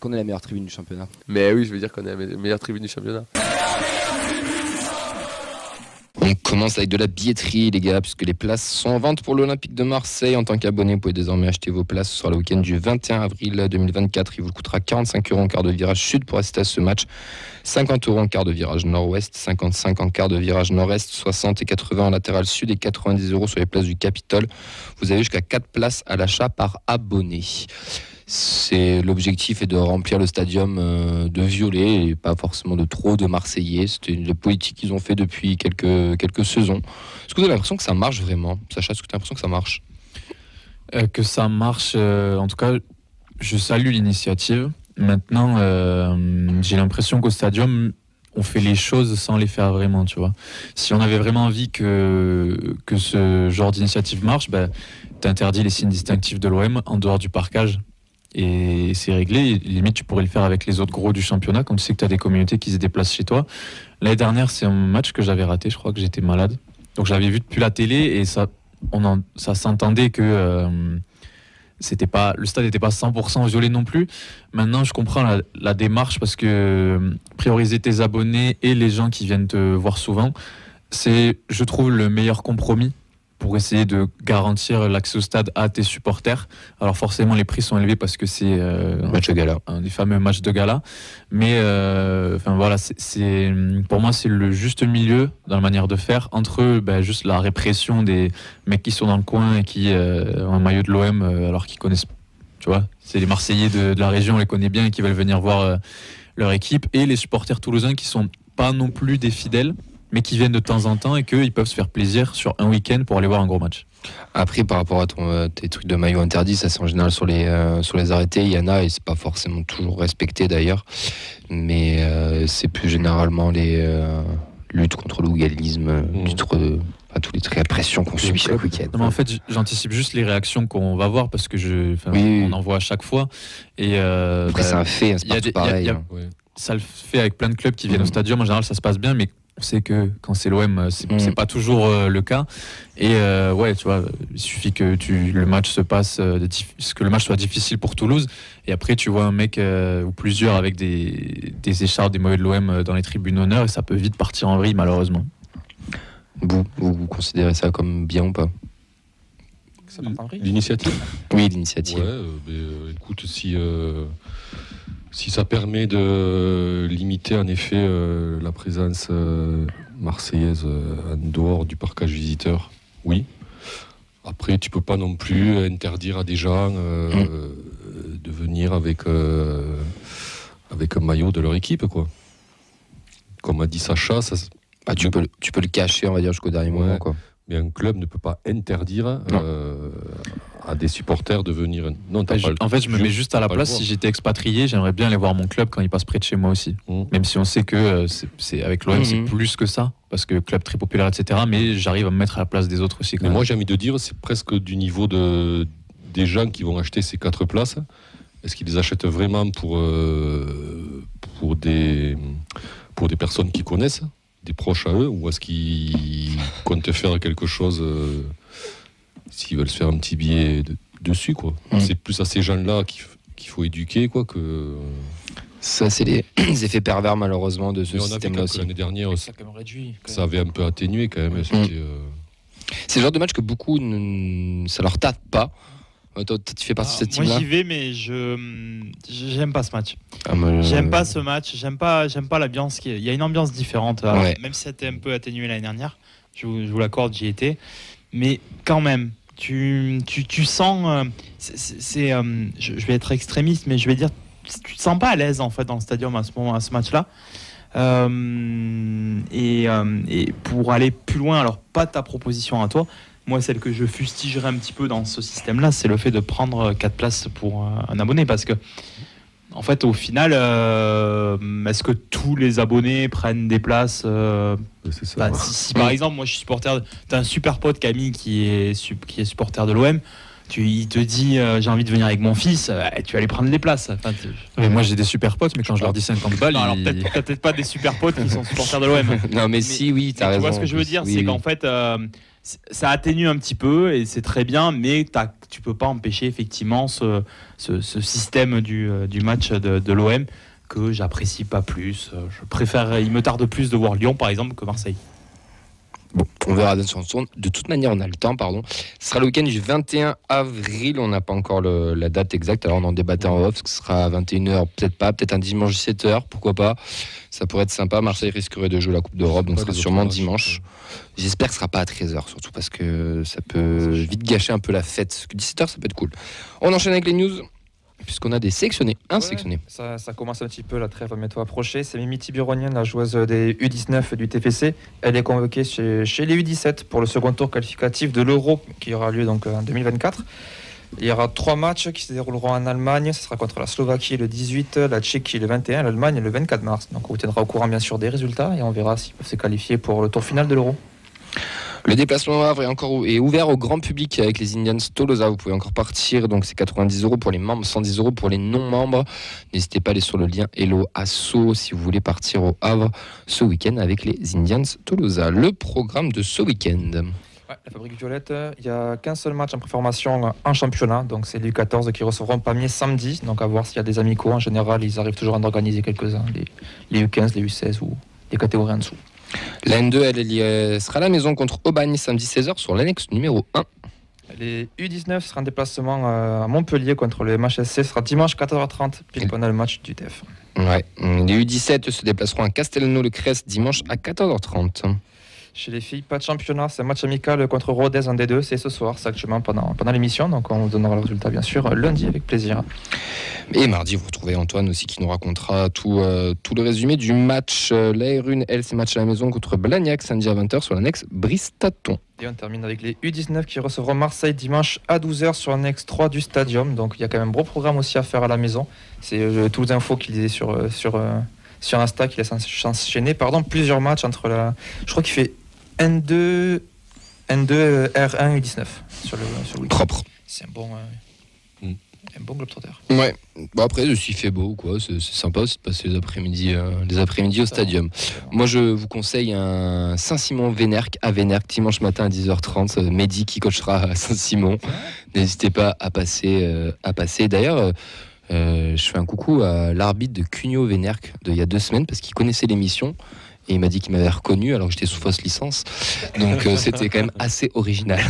qu'on est la meilleure tribune du championnat. Mais oui, je veux dire qu'on est la meilleure tribune du championnat. On commence avec de la billetterie, les gars, puisque les places sont en vente pour l'Olympique de Marseille. En tant qu'abonné, vous pouvez désormais acheter vos places. Ce sera le week-end du 21 avril 2024. Il vous coûtera 45 € en quart de virage sud pour assister à ce match, 50 € en quart de virage nord-ouest, 55 en quart de virage nord-est, 60 et 80 en latéral sud et 90 € sur les places du Capitole. Vous avez jusqu'à 4 places à l'achat par abonné. L'objectif est de remplir le stadium de violets et pas forcément de trop de Marseillais. C'était une politique qu'ils ont fait depuis quelques saisons. Est-ce que vous avez l'impression que ça marche vraiment, Sacha? Est-ce que tu as l'impression que ça marche? Que ça marche, en tout cas, je salue l'initiative. Maintenant, j'ai l'impression qu'au stadium, on fait les choses sans les faire vraiment, tu vois. Si on avait vraiment envie que ce genre d'initiative marche, t'interdis les signes distinctifs de l'OM en dehors du parquage. Et c'est réglé. Limite, tu pourrais le faire avec les autres gros du championnat, quand tu sais que tu as des communautés qui se déplacent chez toi. L'année dernière, c'est un match que j'avais raté. Je crois que j'étais malade. Donc, je l'avais vu depuis la télé et ça s'entendait que le stade n'était pas 100% violet non plus. Maintenant, je comprends la démarche parce que prioriser tes abonnés et les gens qui viennent te voir souvent, c'est, je trouve, le meilleur compromis pour essayer de garantir l'accès au stade à tes supporters. Alors forcément, les prix sont élevés parce que c'est match de gala. Un des fameux matchs de gala. Mais voilà, pour moi, c'est le juste milieu dans la manière de faire entre juste la répression des mecs qui sont dans le coin et qui ont un maillot de l'OM alors qu'ils connaissent, tu vois, c'est les Marseillais de la région, on les connaît bien et qui veulent venir voir leur équipe, et les supporters toulousains qui sont pas non plus des fidèles, mais qui viennent de temps en temps et qu'ils peuvent se faire plaisir sur un week-end pour aller voir un gros match. Après, par rapport à tes trucs de maillot interdit, ça c'est en général sur les arrêtés, il y en a et c'est pas forcément toujours respecté d'ailleurs, mais c'est plus généralement les luttes contre le hooliganisme, toutes les répressions qu'on subit chaque week-end. Non, mais en fait, j'anticipe juste les réactions qu'on va voir parce que on en voit à chaque fois. Et après, c'est un fait, c'est partout pareil. Ça le fait avec plein de clubs qui viennent au stadium. En général, ça se passe bien, mais on sait que quand c'est l'OM, c'est pas toujours le cas. Et tu vois, il suffit que le match se passe, que le match soit difficile pour Toulouse. Et après, tu vois un mec ou plusieurs avec des écharpes, des maillots de l'OM dans les tribunes d'honneur, et ça peut vite partir en vrille, malheureusement. Vous considérez ça comme bien ou pas? L'initiative? Oui, l'initiative. Ouais, écoute, si ça permet de limiter en effet la présence marseillaise en dehors du parcage visiteur, oui. Après, tu peux pas non plus interdire à des gens de venir avec un maillot de leur équipe, quoi. Comme a dit Sacha, tu peux le cacher, on va dire, jusqu'au dernier moment, quoi. Mais un club ne peut pas interdire à des supporters de venir. Non, en fait, je me mets juste à la place. Si j'étais expatrié, j'aimerais bien aller voir mon club quand il passe près de chez moi aussi. Même si on sait que c'est avec l'OM, c'est plus que ça, parce que club très populaire, etc. Mais j'arrive à me mettre à la place des autres aussi. Mais moi, j'ai envie de dire, c'est presque du niveau des gens qui vont acheter ces 4 places. Est-ce qu'ils les achètent vraiment pour des personnes qu'ils connaissent, des proches à eux, ou est-ce qu'ils comptent faire quelque chose s'ils veulent se faire un petit billet dessus, quoi. C'est plus à ces gens-là qu'il faut éduquer, quoi, que... Ça, c'est les effets pervers, malheureusement, de ce système-là aussi. L'année dernière, ça avait un peu atténué, quand même. C'est le genre de match que beaucoup, ça leur tâte pas. Toi, tu fais partie de cette team-là. Moi, j'y vais, mais j'aime pas ce match. J'aime pas ce match. J'aime pas l'ambiance. Il y a une ambiance différente. Alors, même si c'était un peu atténué l'année dernière, je vous l'accorde, j'y étais. Mais quand même, tu sens. Je vais être extrémiste, mais je vais dire, tu te sens pas à l'aise en fait dans le stadium à ce match-là. Et pour aller plus loin, alors pas ta proposition à toi. Moi, celle que je fustigerais un petit peu dans ce système-là, c'est le fait de prendre 4 places pour un abonné. Parce que, en fait, au final, est-ce que tous les abonnés prennent des places c'est ça, si par exemple, moi je suis supporter, t'as un super pote Camille qui est supporter de l'OM, il te dit j'ai envie de venir avec mon fils, tu vas aller prendre les places. Mais moi j'ai des super potes, mais quand je leur dis 50 balles, alors peut-être pas des super potes qui sont supporters de l'OM. Non, mais si, oui, t'as raison. Tu vois ce que je veux dire, c'est qu'en fait, ça atténue un petit peu et c'est très bien, mais tu peux pas empêcher effectivement ce système du match de l'OM que j'apprécie pas plus. Il me tarde plus de voir Lyon par exemple que Marseille. Bon, on verra de toute manière, on a le temps, pardon. Ce sera le week-end du 21 avril, on n'a pas encore la date exacte, alors on en débattait en off, ce sera à 21h, peut-être pas, peut-être un dimanche 17h, pourquoi pas. Ça pourrait être sympa, Marseille risquerait de jouer la Coupe d'Europe, donc ce sera sûrement dimanche. J'espère que ce sera pas à 13h, surtout parce que ça peut vite gâcher un peu la fête. 17h, ça peut être cool. On enchaîne avec les news. Puisqu'on a des sélectionnés, sélectionné. Ça commence un petit peu, la trêve va bientôt approcher. C'est Mimi Tibironian, la joueuse des U19 du TFC. Elle est convoquée chez les U17 pour le second tour qualificatif de l'Euro qui aura lieu donc en 2024. Il y aura 3 matchs qui se dérouleront en Allemagne. Ce sera contre la Slovaquie le 18, la Tchéquie le 21, l'Allemagne le 24 mars. Donc on vous tiendra au courant bien sûr des résultats et on verra s'ils peuvent se qualifier pour le tour final de l'Euro. Le déplacement au Havre est ouvert au grand public avec les Indians Tolosa. Vous pouvez encore partir, donc c'est 90 € pour les membres, 110 € pour les non-membres. N'hésitez pas à aller sur le lien Hello Asso si vous voulez partir au Havre ce week-end avec les Indians Tolosa. Le programme de ce week-end. La Fabrique Violette, il n'y a qu'un seul match en préformation en championnat, donc c'est les U14 qui recevront Pamiers samedi, donc à voir s'il y a des amicaux. En général, ils arrivent toujours à en organiser quelques-uns, les U15, les U16 ou les catégories en dessous. La N2, elle sera à la maison contre Aubagne samedi 16h sur l'annexe numéro 1. Les U19 seront en déplacement à Montpellier contre le MHSC, ce sera dimanche 14h30, pile pendant le match du TF. Ouais. Les U17 se déplaceront à Castelnau-le-Crest dimanche à 14h30. Chez les filles, pas de championnat, c'est un match amical contre Rodez en D2, c'est ce soir, c'est actuellement pendant l'émission, donc on vous donnera le résultat bien sûr lundi avec plaisir. Et mardi, vous retrouvez Antoine aussi qui nous racontera tout le résumé du match. La R1, elle, c'est match à la maison contre Blagnac samedi à 20h sur l'annexe Bristaton. Et on termine avec les U19 qui recevront Marseille dimanche à 12h sur l'annexe 3 du Stadium, donc il y a quand même un gros programme aussi à faire à la maison. C'est toutes les infos qu'il disait sur Insta qu'il laisse enchaîner plusieurs matchs entre je crois qu'il fait N2 R1 U19 sur le week-end. Propre. C'est un bon globetrotter. Ouais. Bon, après, s'il fait beau, quoi, c'est sympa aussi de passer les après-midi au stadium. Moi, je vous conseille un Saint-Simon-Vénerque à Vénerque dimanche matin à 10h30. Mehdi qui coachera à Saint-Simon. N'hésitez pas à passer. D'ailleurs, je fais un coucou à l'arbitre de Cugnot-Vénerque il y a 2 semaines parce qu'il connaissait l'émission. Et il m'a dit qu'il m'avait reconnu alors que j'étais sous fausse licence. Donc c'était quand même assez original.